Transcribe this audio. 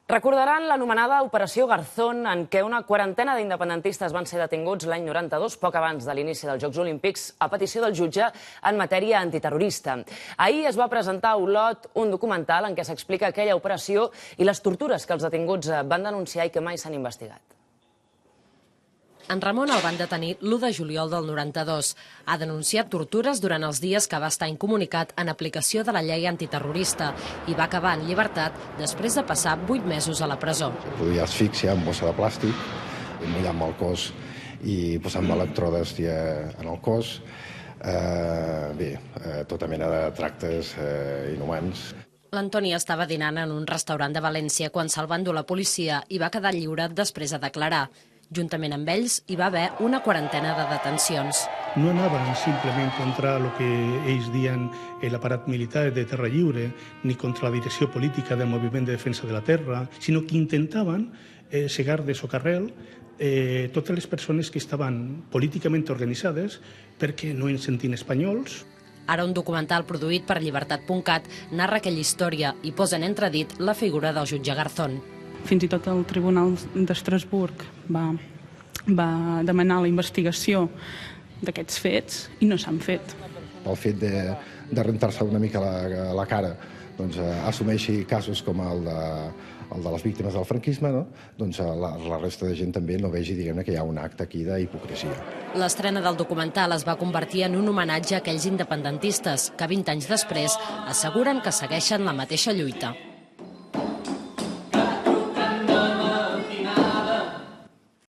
Recordaran l'anomenada Operació Garzón, en què una quarantena d'independentistes van ser detinguts l'any 92, poc abans de l'inici dels Jocs Olímpics, a petició del jutge en matèria antiterrorista. Ahir es va presentar a Olot un documental en què s'explica aquella operació i les tortures que els detinguts van denunciar i que mai s'han investigat. En Ramon el van detenir l'1 de juliol del 92. Ha denunciat tortures durant els dies que va estar incomunicat en aplicació de la llei antiterrorista i va acabar en llibertat després de passar 8 mesos a la presó. Podia asfíxia amb bossa de plàstic, mullant-me el cos i posant-me elèctrodes en el cos. Tota mena de tractes inhumans. L'Antoni estava dinant en un restaurant de València quan se'l va endur la policia i va quedar lliure després de declarar. Juntament amb ells hi va haver una quarantena de detencions. No anaven simplement contra el que ells diuen l'aparat militar de Terra Lliure ni contra la direcció política del Moviment de Defensa de la Terra, sinó que intentaven cegar de socarrel totes les persones que estaven políticament organitzades perquè no ens sentin espanyols. Ara un documental produït per Llibertat.cat narra aquella història i posa en entredit la figura del jutge Garzón. Fins i tot el Tribunal d'Estrasburg va demanar la investigació d'aquests fets i no s'han fet. El fet de rentar-se una mica la cara, assumeixi casos com el de les víctimes del franquisme, la resta de gent també no vegi que hi ha un acte aquí d'hipocresia. L'estrena del documental es va convertir en un homenatge a aquells independentistes que 20 anys després asseguren que segueixen la mateixa lluita.